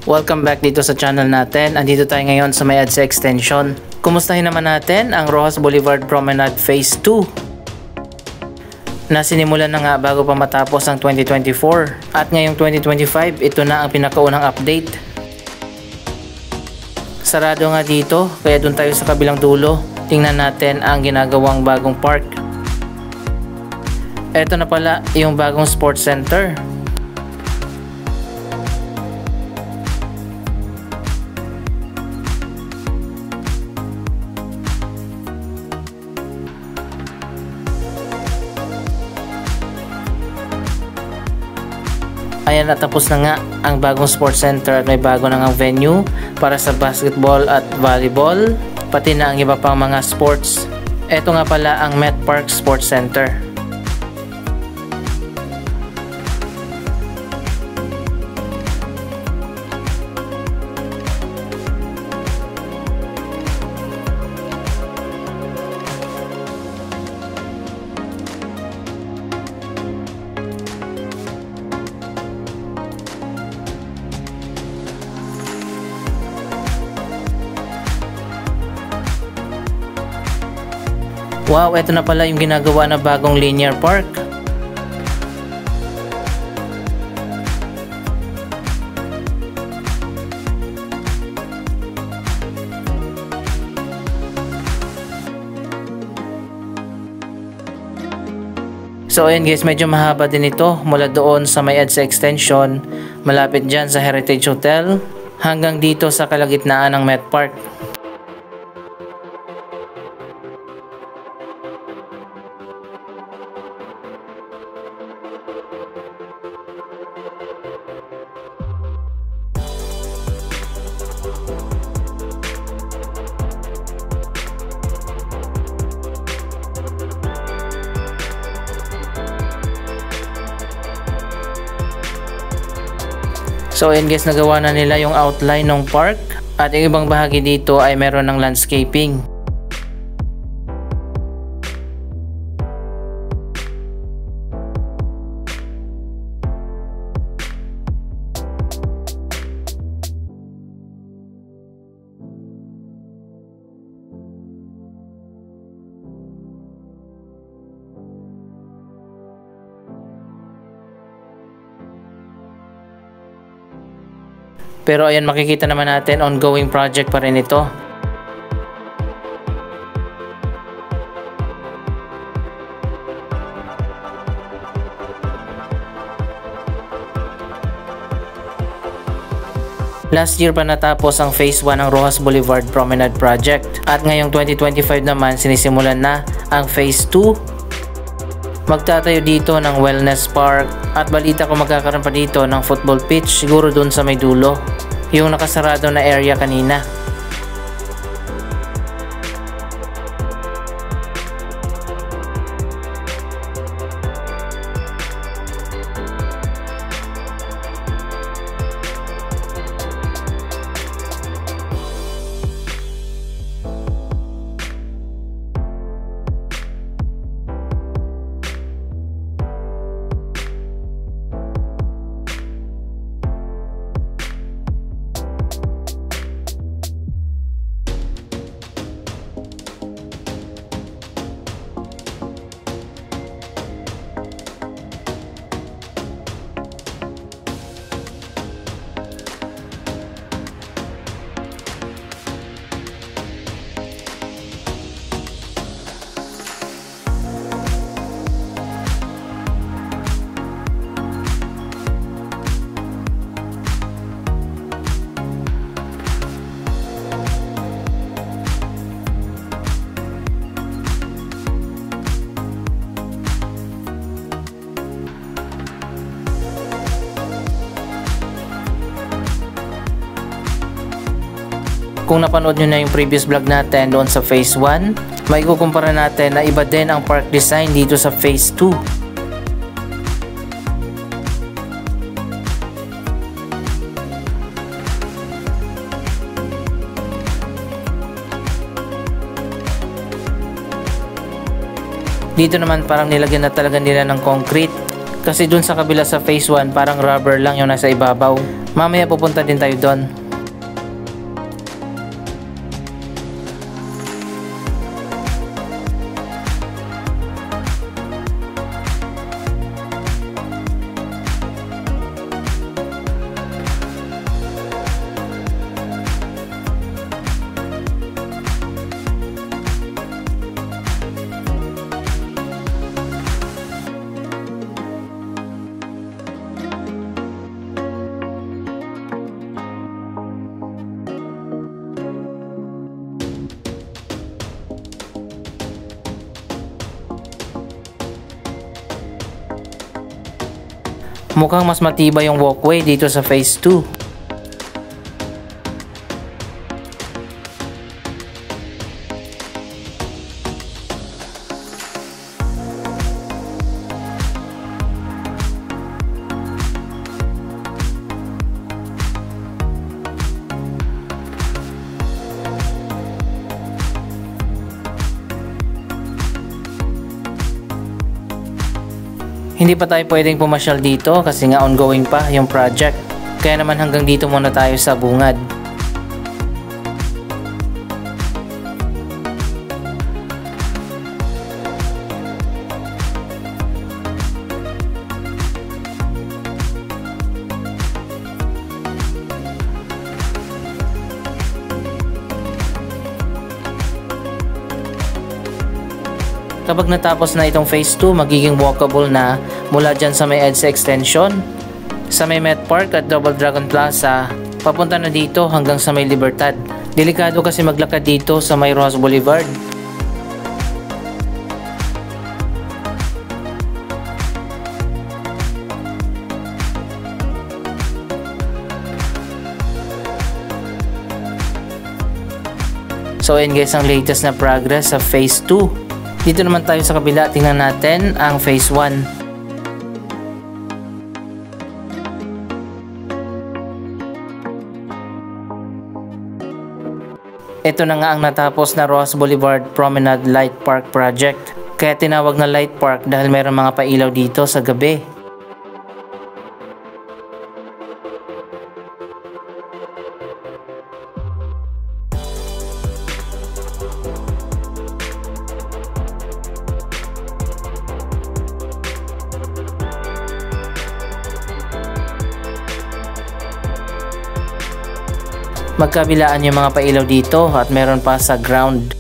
Welcome back dito sa channel natin. Andito tayo ngayon sa may EDSA extension. Kumustahin naman natin ang Roxas Boulevard Promenade Phase 2 na sinimulan na nga bago pa matapos ang 2024. At ngayong 2025, ito na ang pinakaunang update. Sarado nga dito, kaya dun tayo sa kabilang dulo. Tingnan natin ang ginagawang bagong park. Ito na pala yung bagong sports center. Ayan, natapos na nga ang bagong sports center at may bago na nga venue para sa basketball at volleyball, pati na ang iba pang mga sports. Ito nga pala ang Met Park Sports Center. Wow, ito na pala yung ginagawa na bagong linear park. So ayun guys, medyo mahaba din ito mula doon sa may EDSA extension, malapit dyan sa Heritage Hotel, hanggang dito sa kalagitnaan ng Met Park. So ayun guys, nagawa na nila yung outline ng park at yung ibang bahagi dito ay meron ng landscaping. Pero ayan, makikita naman natin ongoing project pa rin ito. Last year pa natapos ang Phase 1 ng Roxas Boulevard Promenade Project. At ngayong 2025 naman sinisimulan na ang Phase 2. Magtatayo dito ng wellness park at balita ko magkakaroon pa dito ng football pitch, siguro dun sa may dulo, yung nakasarado na area kanina. Kung napanood nyo na yung previous vlog natin doon sa Phase 1, may kukumpara natin na iba din ang park design dito sa Phase 2. Dito naman parang nilagyan na talaga nila ng concrete. Kasi dun sa kabila sa Phase 1 parang rubber lang yung nasa ibabaw. Mamaya pupunta din tayo doon. Mukhang mas matibay yung walkway dito sa phase 2. Hindi pa tayo pwedeng pumasyal dito kasi nga ongoing pa yung project. Kaya naman hanggang dito muna tayo sa bungad. Kapag natapos na itong phase 2, magiging walkable na mula dyan sa may EDSA extension, sa may Met Park at Double Dragon Plaza, papunta na dito hanggang sa may Libertad. Delikado kasi maglakad dito sa may Rojas Boulevard. So ayun guys, ang latest na progress sa phase 2. Dito naman tayo sa kabila, tingnan natin ang phase 1. Ito na nga ang natapos na Rojas Boulevard Promenade Light Park Project. Kaya tinawag na Light Park dahil mayroong mga pailaw dito sa gabi. Magkabilaan yung mga pailaw dito at meron pa sa ground.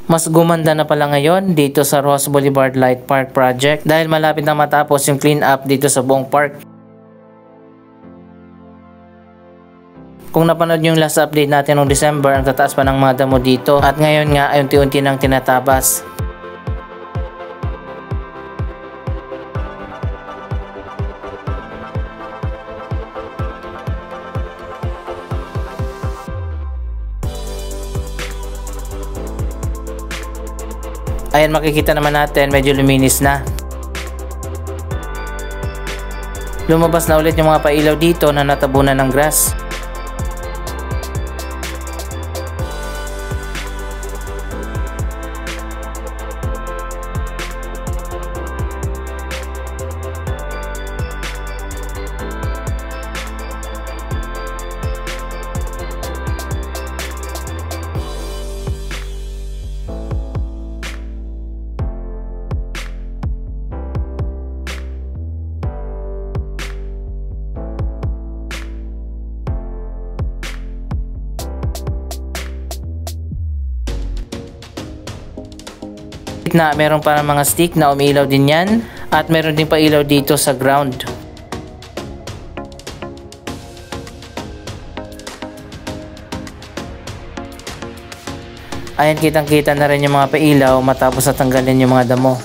Mas gumanda na pala ngayon dito sa Rojas Boulevard Light Park Project dahil malapit na matapos yung clean up dito sa buong park. Kung napanood nyo yung last update natin noong December, ang tataas pa ng mga damo dito at ngayon nga ay unti-unti nang tinatabas. Ayan, makikita naman natin medyo luminis na. Lumabas na ulit yung mga pailaw dito na natabunan ng grass. Na meron parang mga stick na umiilaw din yan at meron din pailaw dito sa ground. Ayan, kitang kita na rin yung mga pailaw matapos natanggalin yung mga damo.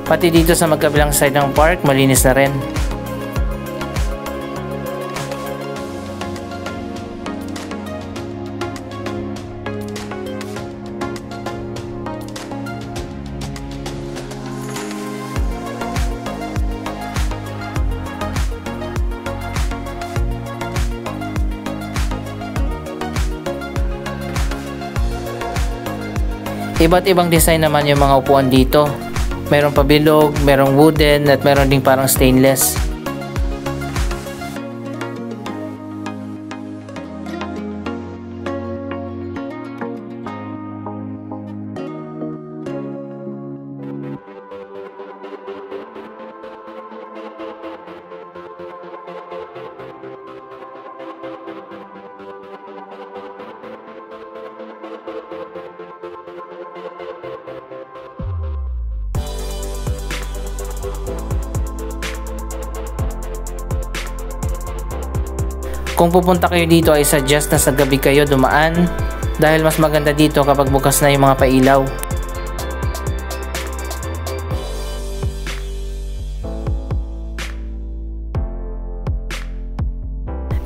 Pati dito sa magkabilang side ng park, malinis na rin. Iba't ibang design naman yung mga upuan dito. Merong pabilog, merong wooden, at meron ding parang stainless. Kung pupunta kayo dito ay suggest na sa gabi kayo dumaan dahil mas maganda dito kapag bukas na yung mga pailaw.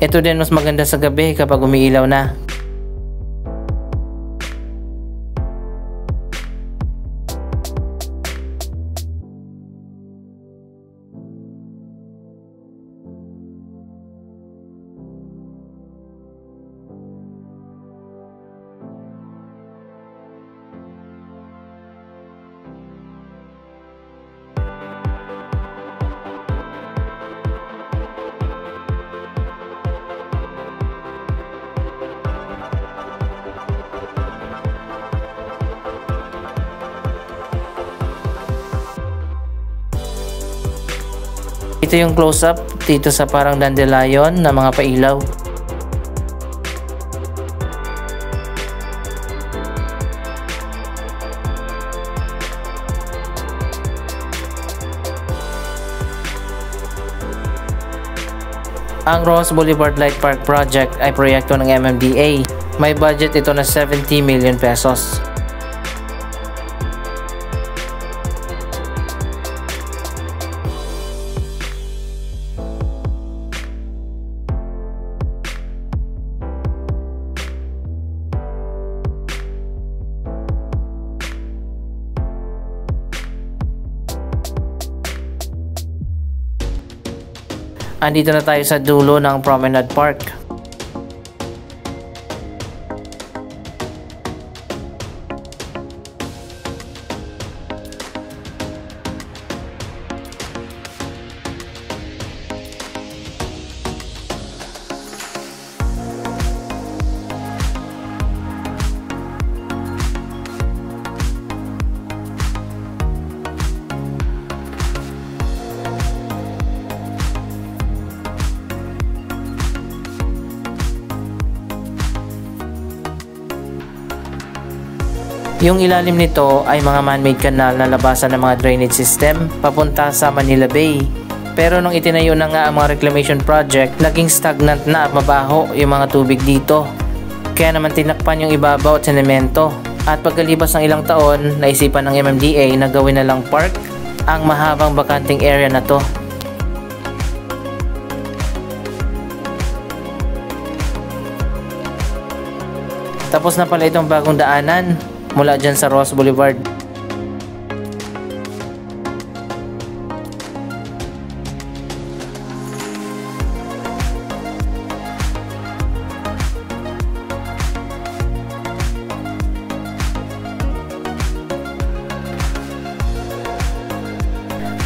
Ito din mas maganda sa gabi kapag umiilaw na. Ito yung close-up dito sa parang dandelion na mga pailaw. Ang Roxas Boulevard Light Park Project ay proyekto ng MMDA. May budget ito na 70 million pesos. Andito na tayo sa dulo ng Promenade Park. Yung ilalim nito ay mga man-made canal na labasan ng mga drainage system papunta sa Manila Bay. Pero nung itinayo na nga ang mga reclamation project, naging stagnant na at mabaho yung mga tubig dito. Kaya naman tinakpan yung ibabaw at senemento. At pagkalipas ng ilang taon, naisipan ng MMDA na gawin na lang park ang mahabang bakanting area na to. Tapos na pala itong bagong daanan mula dyan sa Roxas Boulevard.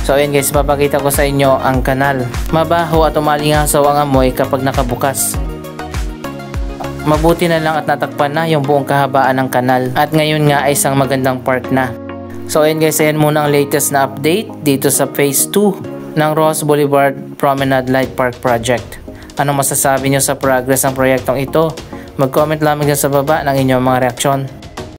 So ayun guys, papakita ko sa inyo ang kanal. Mabaho at umalingasaw ang amoy kapag nakabukas. Mabuti na lang at natakpan na yung buong kahabaan ng kanal. At ngayon nga ay isang magandang park na. So ayun guys, ayan muna ang latest na update dito sa Phase 2 ng Roxas Boulevard Promenade Light Park Project. Anong masasabi nyo sa progress ng proyektong ito? Mag-comment lamang dyan sa baba ng inyong mga reaksyon.